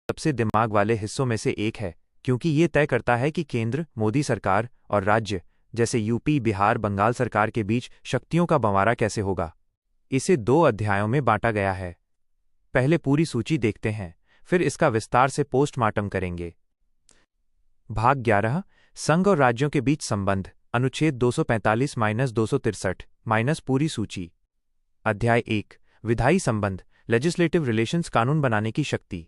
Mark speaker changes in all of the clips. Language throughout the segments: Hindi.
Speaker 1: सबसे दिमाग वाले हिस्सों में से एक है, क्योंकि ये तय करता है कि केंद्र, मोदी सरकार और राज्य जैसे यूपी, बिहार, बंगाल सरकार के बीच शक्तियों का बंटवारा कैसे होगा। इसे 2 अध्यायों में बांटा गया है। पहले पूरी सूची देखते हैं, फिर इसका विस्तार से पोस्टमार्टम करेंगे। भाग 11, संघ और राज्यों के बीच संबंध, अनुच्छेद 245-263 पूरी सूची। अध्याय 1, विधायी संबंध, लेजिस्लेटिव रिलेशंस, कानून बनाने की शक्ति।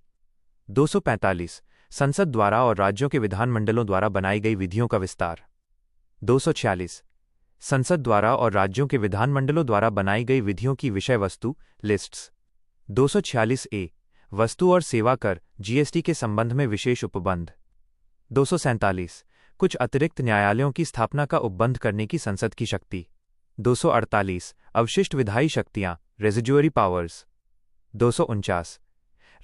Speaker 1: 245, संसद द्वारा और राज्यों के विधानमंडलों द्वारा बनाई गई विधियों का विस्तार। 246, संसद द्वारा और राज्यों के विधानमंडलों द्वारा बनाई गई विधियों की विषय वस्तु, लिस्ट्स। 246 ए, वस्तु और सेवा कर, जीएसटी के संबंध में विशेष उपबंध। 247, कुछ अतिरिक्त न्यायालयों की स्थापना का उपबंध करने की संसद की शक्ति। 248, अवशिष्ट विधायी शक्तियां, रेजिड्यूअरी पावर्स। 249,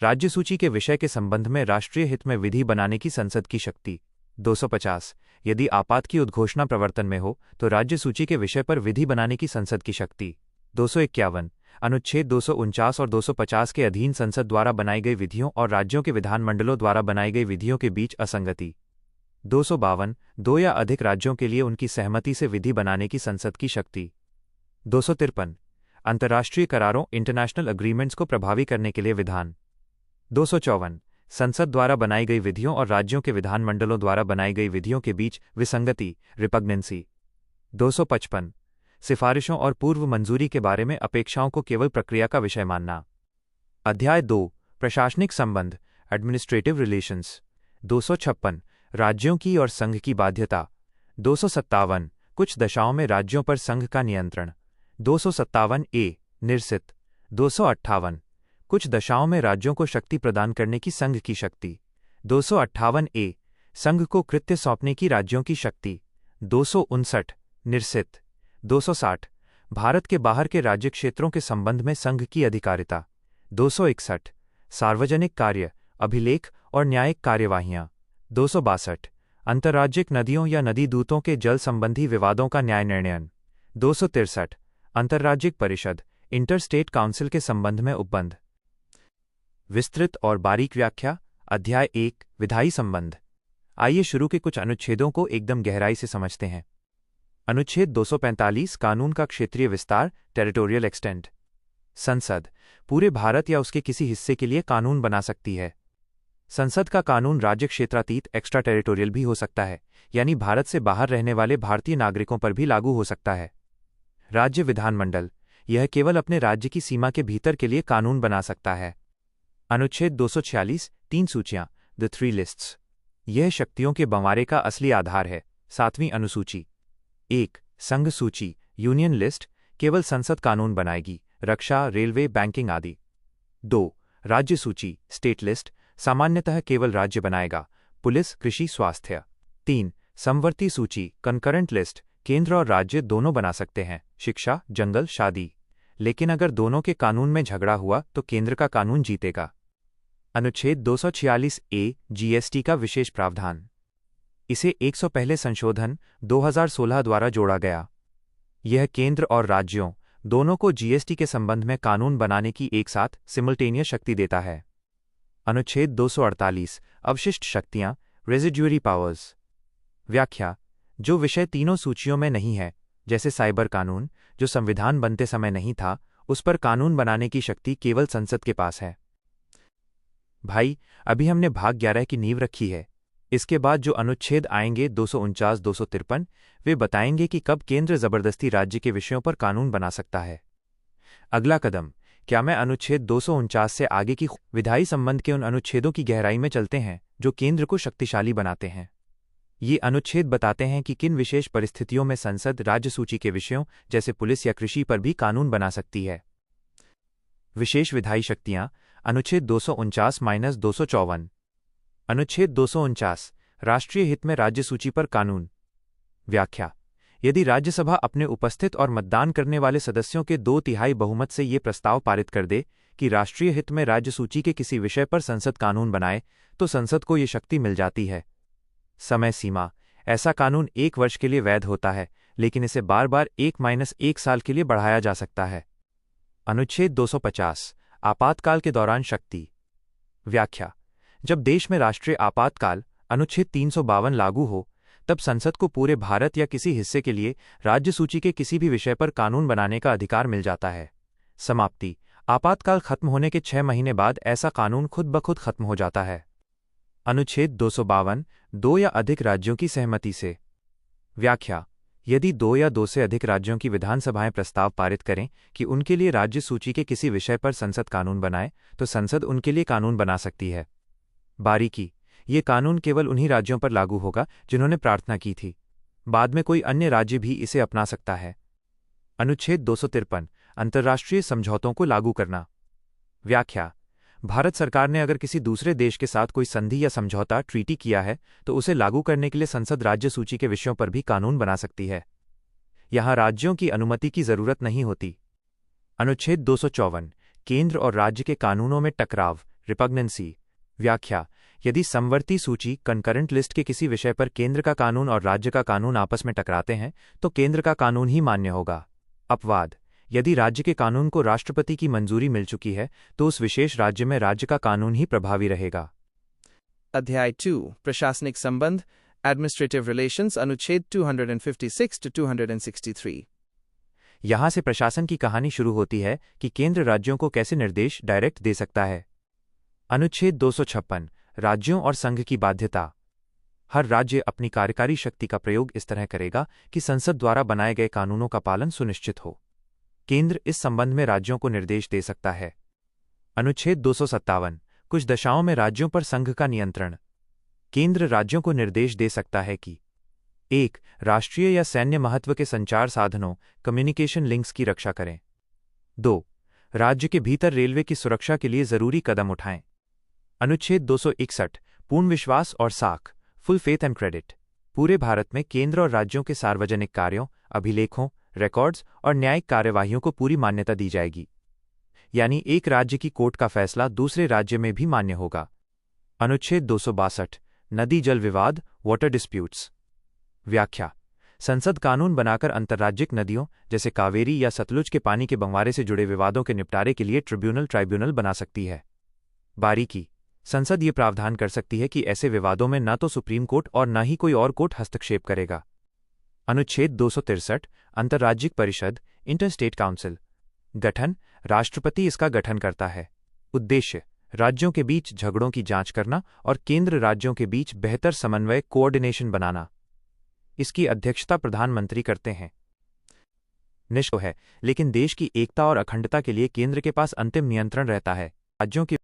Speaker 1: राज्य सूची के विषय के संबंध में राष्ट्रीय हित में विधि बनाने की संसद की शक्ति। 250, यदि आपात की उद्घोषणा प्रवर्तन में हो तो राज्य सूची के विषय पर विधि बनाने की संसद की शक्ति। 251, अनुच्छेद 249 और 250 के अधीन संसद द्वारा बनाई गई विधियों और राज्यों के विधानमंडलों द्वारा बनाई गई विधियों के बीच असंगति। 252, 2 या अधिक राज्यों के लिए उनकी सहमति से विधि बनाने की संसद की शक्ति। 253, अंतर्राष्ट्रीय करारों, इंटरनेशनल अग्रीमेंट्स को प्रभावी करने के लिए विधान। 254, संसद द्वारा बनाई गई विधियों और राज्यों के विधानमंडलों द्वारा बनाई गई विधियों के बीच विसंगति, रिपग्नेंसी। 255, सिफारिशों और पूर्व मंजूरी के बारे में अपेक्षाओं को केवल प्रक्रिया का विषय मानना। अध्याय 2, प्रशासनिक संबंध, एडमिनिस्ट्रेटिव रिलेशंस। 256, राज्यों की और संघ की बाध्यता। 257, कुछ दशाओं में राज्यों पर संघ का नियंत्रण। 257 ए, निरसित। 258, कुछ दशाओं में राज्यों को शक्ति प्रदान करने की संघ की शक्ति। 258 ए, संघ को कृत्य सौंपने की राज्यों की शक्ति। 259, निरसित। 260, भारत के बाहर के राज्य क्षेत्रों के संबंध में संघ की अधिकारिता। 261, सार्वजनिक कार्य, अभिलेख और न्यायिक कार्यवाहियां। 262, अंतर्राज्यिक नदियों या नदी दूतों के जल संबंधी विवादों का न्याय निर्णयन। 263, अंतर्राज्यिक परिषद, इंटरस्टेट काउंसिल के संबंध में उपबंध। विस्तृत और बारीक व्याख्या। अध्याय 1, विधायी संबंध। आइए शुरू के कुछ अनुच्छेदों को एकदम गहराई से समझते हैं। अनुच्छेद 245, कानून का क्षेत्रीय विस्तार, टेरिटोरियल एक्सटेंट। संसद पूरे भारत या उसके किसी हिस्से के लिए कानून बना सकती है। संसद का कानून राज्य क्षेत्रातीत, एक्स्ट्रा टेरिटोरियल भी हो सकता है, यानी भारत से बाहर रहने वाले भारतीय नागरिकों पर भी लागू हो सकता है। राज्य विधानमंडल, यह केवल अपने राज्य की सीमा के भीतर के लिए कानून बना सकता है। अनुच्छेद 246, 3 सूचियां, द 3 लिस्ट्स। यह शक्तियों के बंटवारे का असली आधार है। 7वीं अनुसूची। 1, संघ सूची, यूनियन लिस्ट, केवल संसद कानून बनाएगी, रक्षा, रेलवे, बैंकिंग आदि। 2, राज्य सूची, स्टेट लिस्ट, सामान्यतः केवल राज्य बनाएगा, पुलिस, कृषि, स्वास्थ्य। 3, समवर्ती सूची, कंकरेंट लिस्ट, केंद्र और राज्य दोनों बना सकते हैं, शिक्षा, जंगल, शादी। लेकिन अगर दोनों के कानून में झगड़ा हुआ तो केंद्र का कानून जीतेगा। अनुच्छेद 246 ए, जीएसटी का विशेष प्रावधान। इसे 100 पहले संशोधन 2016 द्वारा जोड़ा गया। यह केंद्र और राज्यों दोनों को जीएसटी के संबंध में कानून बनाने की एक साथ सिमल्टेनियस शक्ति देता है। अनुच्छेद 248, अवशिष्ट शक्तियां, रेजिड्यूअरी पावर्स। व्याख्या। जो विषय तीनों सूचियों में नहीं है, जैसे साइबर कानून, जो संविधान बनते समय नहीं था, उस पर कानून बनाने की शक्ति केवल संसद के पास है। भाई, अभी हमने भाग 11 की नींव रखी है। इसके बाद जो अनुच्छेद आएंगे 249, 253, वे बताएंगे कि कब केंद्र जबरदस्ती राज्य के विषयों पर कानून बना सकता है। अगला कदम, क्या मैं अनुच्छेद 249 से आगे की विधायी संबंध के उन अनुच्छेदों की गहराई में चलते हैं जो केंद्र को शक्तिशाली बनाते हैं। ये अनुच्छेद बताते हैं कि किन विशेष परिस्थितियों में संसद राज्य सूची के विषयों जैसे पुलिस या कृषि पर भी कानून बना सकती है। विशेष विधायी शक्तियां, अनुच्छेद 249-254। अनुच्छेद 249, राष्ट्रीय हित में राज्य सूची पर कानून। व्याख्या। यदि राज्यसभा अपने उपस्थित और मतदान करने वाले सदस्यों के 2/3 बहुमत से ये प्रस्ताव पारित कर दे कि राष्ट्रीय हित में राज्य सूची के किसी विषय पर संसद कानून बनाए, तो संसद को ये शक्ति मिल जाती है। समय सीमा, ऐसा कानून 1 वर्ष के लिए वैध होता है, लेकिन इसे बार बार 1-1 साल के लिए बढ़ाया जा सकता है। अनुच्छेद 250, आपातकाल के दौरान शक्ति। व्याख्या। जब देश में राष्ट्रीय आपातकाल अनुच्छेद 352 लागू हो, तब संसद को पूरे भारत या किसी हिस्से के लिए राज्य सूची के किसी भी विषय पर कानून बनाने का अधिकार मिल जाता है। समाप्ति: आपातकाल खत्म होने के 6 महीने बाद ऐसा कानून खुद ब खुद खत्म हो जाता है। अनुच्छेद 252 दो या अधिक राज्यों की सहमति से। व्याख्या: यदि 2 या 2 से अधिक राज्यों की विधानसभाएं प्रस्ताव पारित करें कि उनके लिए राज्य सूची के किसी विषय पर संसद कानून बनाए, तो संसद उनके लिए कानून बना सकती है। बारीकी: ये कानून केवल उन्हीं राज्यों पर लागू होगा जिन्होंने प्रार्थना की थी। बाद में कोई अन्य राज्य भी इसे अपना सकता है। अनुच्छेद 253 अंतर्राष्ट्रीय समझौतों को लागू करना। व्याख्या: भारत सरकार ने अगर किसी दूसरे देश के साथ कोई संधि या समझौता ट्रीटी किया है, तो उसे लागू करने के लिए संसद राज्य सूची के विषयों पर भी कानून बना सकती है। यहां राज्यों की अनुमति की जरूरत नहीं होती। अनुच्छेद 254 केंद्र और राज्य के कानूनों में टकराव रिपग्नेंसी। व्याख्या: यदि समवर्ती सूची कंकरेंट लिस्ट के किसी विषय पर केंद्र का कानून और राज्य का कानून आपस में टकराते हैं, तो केंद्र का कानून ही मान्य होगा। अपवाद: यदि राज्य के कानून को राष्ट्रपति की मंजूरी मिल चुकी है, तो उस विशेष राज्य में राज्य का कानून ही प्रभावी रहेगा।
Speaker 2: अध्याय 2 प्रशासनिक संबंध एडमिनिस्ट्रेटिव रिलेशंस अनुच्छेद 256 to 263।
Speaker 1: यहां से प्रशासन की कहानी शुरू होती है कि केंद्र राज्यों को कैसे निर्देश डायरेक्ट दे सकता है। अनुच्छेद 256 राज्यों और संघ की बाध्यता। हर राज्य अपनी कार्यकारी शक्ति का प्रयोग इस तरह करेगा कि संसद द्वारा बनाए गए कानूनों का पालन सुनिश्चित हो। केंद्र इस संबंध में राज्यों को निर्देश दे सकता है। अनुच्छेद 257 कुछ दशाओं में राज्यों पर संघ का नियंत्रण। केंद्र राज्यों को निर्देश दे सकता है कि 1. राष्ट्रीय या सैन्य महत्व के संचार साधनों कम्युनिकेशन लिंक्स की रक्षा करें। 2. राज्य के भीतर रेलवे की सुरक्षा के लिए जरूरी कदम उठाएं। अनुच्छेद 261 पूर्ण विश्वास और साख फुल फेथ एंड क्रेडिट। पूरे भारत में केंद्र और राज्यों के सार्वजनिक कार्यों, अभिलेखों, रिकॉर्ड्स और न्यायिक कार्यवाहियों को पूरी मान्यता दी जाएगी। यानी एक राज्य की कोर्ट का फैसला दूसरे राज्य में भी मान्य होगा। अनुच्छेद 262 नदी जल विवाद वाटर डिस्प्यूट्स। व्याख्या: संसद कानून बनाकर अंतर्राज्यिक नदियों जैसे कावेरी या सतलुज के पानी के बंटवारे से जुड़े विवादों के निपटारे के लिए ट्रिब्यूनल बना सकती है। बारीकी: संसद ये प्रावधान कर सकती है कि ऐसे विवादों में न तो सुप्रीम कोर्ट और न ही कोई और कोर्ट हस्तक्षेप करेगा। अनुच्छेद 263 अंतर्राज्यिक परिषद इंटरस्टेट काउंसिल। गठन: राष्ट्रपति इसका गठन करता है। उद्देश्य: राज्यों के बीच झगड़ों की जांच करना और केंद्र राज्यों के बीच बेहतर समन्वय कोऑर्डिनेशन बनाना। इसकी अध्यक्षता प्रधानमंत्री करते हैं। निष्कर्ष है, लेकिन देश की एकता और अखंडता के लिए केंद्र के पास अंतिम नियंत्रण रहता है। राज्यों की